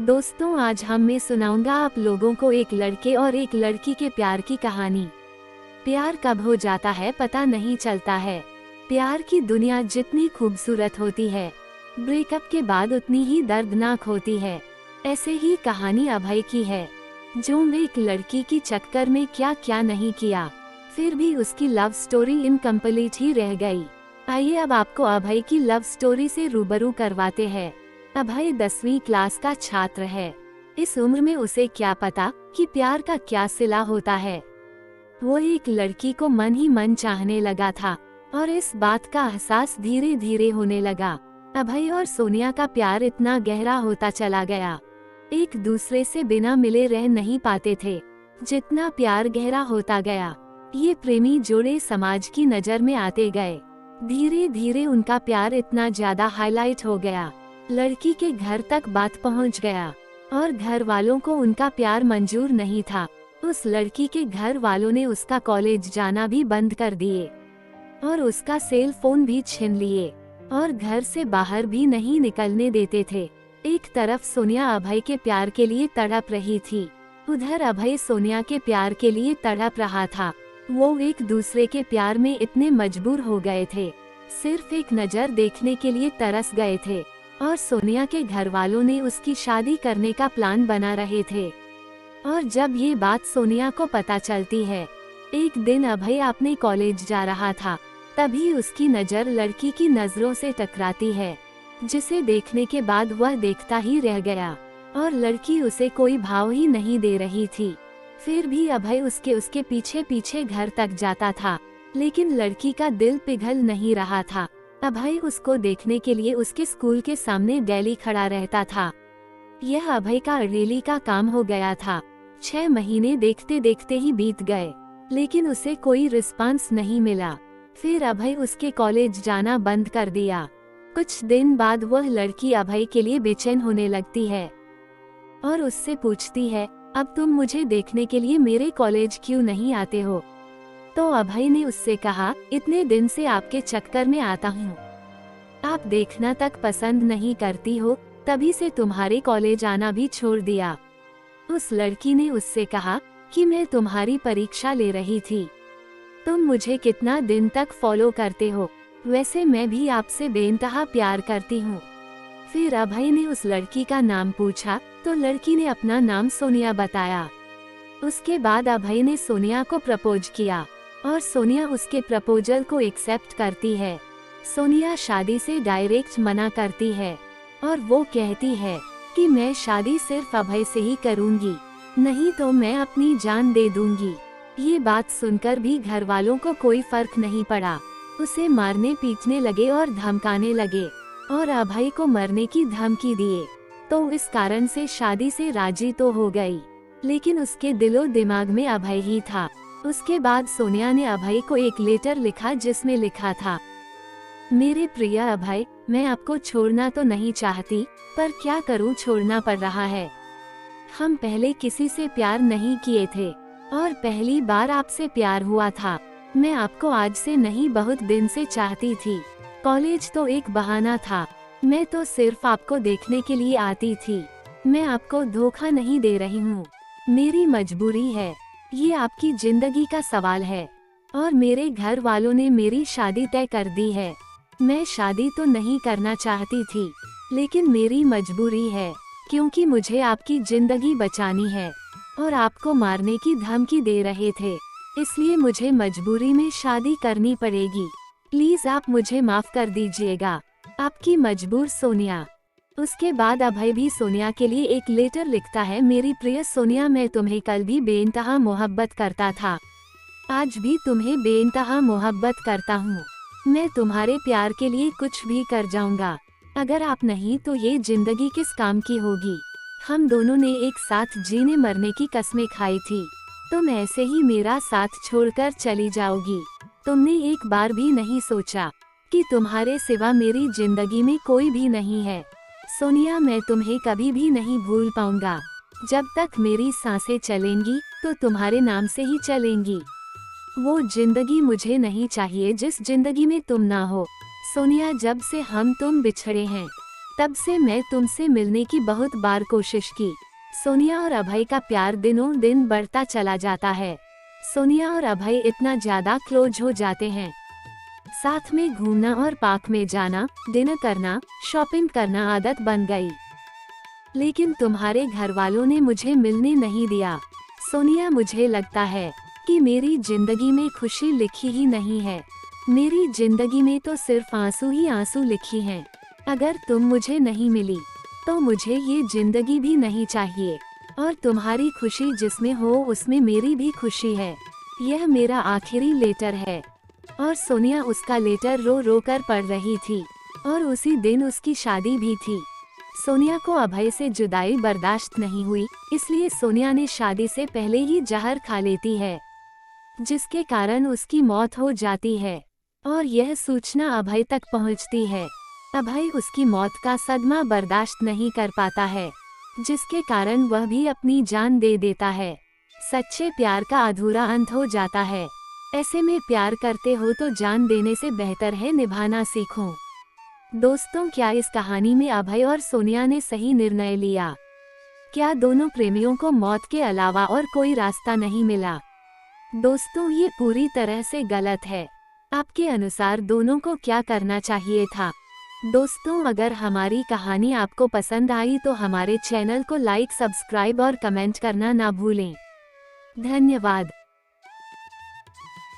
दोस्तों, आज मैं सुनाऊंगा आप लोगों को एक लड़के और एक लड़की के प्यार की कहानी। प्यार कब हो जाता है पता नहीं चलता है। प्यार की दुनिया जितनी खूबसूरत होती है, ब्रेकअप के बाद उतनी ही दर्दनाक होती है। ऐसे ही कहानी अभय की है, जो एक लड़की की चक्कर में क्या क्या नहीं किया, फिर भी उसकी लव स्टोरी इनकम्प्लीट ही रह गई। आइए अब आपको अभय की लव स्टोरी से रूबरू करवाते हैं। अभय 10वीं क्लास का छात्र है। इस उम्र में उसे क्या पता कि प्यार का क्या सिला होता है। वो एक लड़की को मन ही मन चाहने लगा था और इस बात का एहसास धीरे धीरे होने लगा। अभय और सोनिया का प्यार इतना गहरा होता चला गया, एक दूसरे से बिना मिले रह नहीं पाते थे। जितना प्यार गहरा होता गया, ये प्रेमी जोड़े समाज की नजर में आते गए। धीरे धीरे उनका प्यार इतना ज्यादा हाईलाइट हो गया, लड़की के घर तक बात पहुंच गया और घर वालों को उनका प्यार मंजूर नहीं था। उस लड़की के घर वालों ने उसका कॉलेज जाना भी बंद कर दिए और उसका सेल फोन भी छीन लिए और घर से बाहर भी नहीं निकलने देते थे। एक तरफ सोनिया अभय के प्यार के लिए तड़प रही थी, उधर अभय सोनिया के प्यार के लिए तड़प रहा था। वो एक दूसरे के प्यार में इतने मजबूर हो गए थे, सिर्फ एक नजर देखने के लिए तरस गए थे और सोनिया के घर वालों ने उसकी शादी करने का प्लान बना रहे थे। और जब ये बात सोनिया को पता चलती है, एक दिन अभय अपने कॉलेज जा रहा था, तभी उसकी नज़र लड़की की नजरों से टकराती है, जिसे देखने के बाद वह देखता ही रह गया और लड़की उसे कोई भाव ही नहीं दे रही थी। फिर भी अभय उसके पीछे पीछे घर तक जाता था, लेकिन लड़की का दिल पिघल नहीं रहा था। अभय उसको देखने के लिए उसके स्कूल के सामने डेली खड़ा रहता था। यह अभय का डेली का काम हो गया था। 6 महीने देखते देखते ही बीत गए, लेकिन उसे कोई रिस्पांस नहीं मिला। फिर अभय उसके कॉलेज जाना बंद कर दिया। कुछ दिन बाद वह लड़की अभय के लिए बेचैन होने लगती है और उससे पूछती है, अब तुम मुझे देखने के लिए मेरे कॉलेज क्यों नहीं आते हो? तो अभय ने उससे कहा, इतने दिन से आपके चक्कर में आता हूँ, आप देखना तक पसंद नहीं करती हो, तभी से तुम्हारे कॉलेज आना भी छोड़ दिया। उस लड़की ने उससे कहा कि मैं तुम्हारी परीक्षा ले रही थी, तुम मुझे कितना दिन तक फॉलो करते हो, वैसे मैं भी आपसे बेइंतहा प्यार करती हूँ। फिर अभय ने उस लड़की का नाम पूछा तो लड़की ने अपना नाम सोनिया बताया। उसके बाद अभय ने सोनिया को प्रपोज किया और सोनिया उसके प्रपोजल को एक्सेप्ट करती है। सोनिया शादी से डायरेक्ट मना करती है और वो कहती है कि मैं शादी सिर्फ अभय से ही करूंगी, नहीं तो मैं अपनी जान दे दूंगी। ये बात सुनकर भी घर वालों को कोई फर्क नहीं पड़ा, उसे मारने पीटने लगे और धमकाने लगे और अभय को मरने की धमकी दिए। तो इस कारण से शादी से राजी तो हो गई, लेकिन उसके दिलो दिमाग में अभय ही था। उसके बाद सोनिया ने अभय को एक लेटर लिखा, जिसमें लिखा था, मेरे प्रिय अभय, मैं आपको छोड़ना तो नहीं चाहती, पर क्या करूं, छोड़ना पड़ रहा है। हम पहले किसी से प्यार नहीं किए थे और पहली बार आपसे प्यार हुआ था। मैं आपको आज से नहीं, बहुत दिन से चाहती थी। कॉलेज तो एक बहाना था, मैं तो सिर्फ आपको देखने के लिए आती थी। मैं आपको धोखा नहीं दे रही हूँ, मेरी मजबूरी है, ये आपकी जिंदगी का सवाल है और मेरे घर वालों ने मेरी शादी तय कर दी है। मैं शादी तो नहीं करना चाहती थी, लेकिन मेरी मजबूरी है, क्योंकि मुझे आपकी जिंदगी बचानी है और आपको मारने की धमकी दे रहे थे, इसलिए मुझे मजबूरी में शादी करनी पड़ेगी। प्लीज आप मुझे माफ कर दीजिएगा, आपकी मजबूर सोनिया। उसके बाद अभय भी सोनिया के लिए एक लेटर लिखता है, मेरी प्रिय सोनिया, मैं तुम्हें कल भी बेइंतहा मोहब्बत करता था, आज भी तुम्हें बेइंतहा मोहब्बत करता हूँ। मैं तुम्हारे प्यार के लिए कुछ भी कर जाऊंगा, अगर आप नहीं तो ये जिंदगी किस काम की होगी। हम दोनों ने एक साथ जीने मरने की कस्में खाई थी, तुम ऐसे ही मेरा साथ छोड़कर चली जाओगी। तुमने एक बार भी नहीं सोचा कि तुम्हारे सिवा मेरी जिंदगी में कोई भी नहीं है। सोनिया, मैं तुम्हें कभी भी नहीं भूल पाऊंगा, जब तक मेरी सांसें चलेंगी तो तुम्हारे नाम से ही चलेंगी। वो जिंदगी मुझे नहीं चाहिए जिस जिंदगी में तुम ना हो। सोनिया, जब से हम तुम बिछड़े हैं, तब से मैं तुमसे मिलने की बहुत बार कोशिश की। सोनिया और अभय का प्यार दिनों दिन बढ़ता चला जाता है। सोनिया और अभय इतना ज्यादा क्लोज हो जाते हैं। साथ में घूमना और पार्क में जाना, डिनर करना, शॉपिंग करना आदत बन गई। लेकिन तुम्हारे घर वालों ने मुझे मिलने नहीं दिया। सोनिया, मुझे लगता है कि मेरी जिंदगी में खुशी लिखी ही नहीं है। मेरी जिंदगी में तो सिर्फ आंसू ही आंसू लिखी हैं। अगर तुम मुझे नहीं मिली तो मुझे ये जिंदगी भी नहीं चाहिए। और तुम्हारी खुशी जिसमें हो उसमें मेरी भी खुशी है। यह मेरा आखिरी लेटर है। और सोनिया उसका लेटर रो रो कर पढ़ रही थी। और उसी दिन उसकी शादी भी थी। सोनिया को अभय से जुदाई बर्दाश्त नहीं हुई, इसलिए सोनिया ने शादी से पहले ही जहर खा लेती है, जिसके कारण उसकी मौत हो जाती है। और यह सूचना अभय तक पहुंचती है। अभय उसकी मौत का सदमा बर्दाश्त नहीं कर पाता है, जिसके कारण वह भी अपनी जान दे देता है। सच्चे प्यार का अधूरा अंत हो जाता है। ऐसे में प्यार करते हो तो जान देने से बेहतर है निभाना सीखो। दोस्तों, क्या इस कहानी में अभय और सोनिया ने सही निर्णय लिया? क्या दोनों प्रेमियों को मौत के अलावा और कोई रास्ता नहीं मिला? दोस्तों, ये पूरी तरह से गलत है। आपके अनुसार दोनों को क्या करना चाहिए था? दोस्तों, अगर हमारी कहानी आपको पसंद आई तो हमारे चैनल को लाइक, सब्सक्राइब और कमेंट करना ना भूलें। धन्यवाद।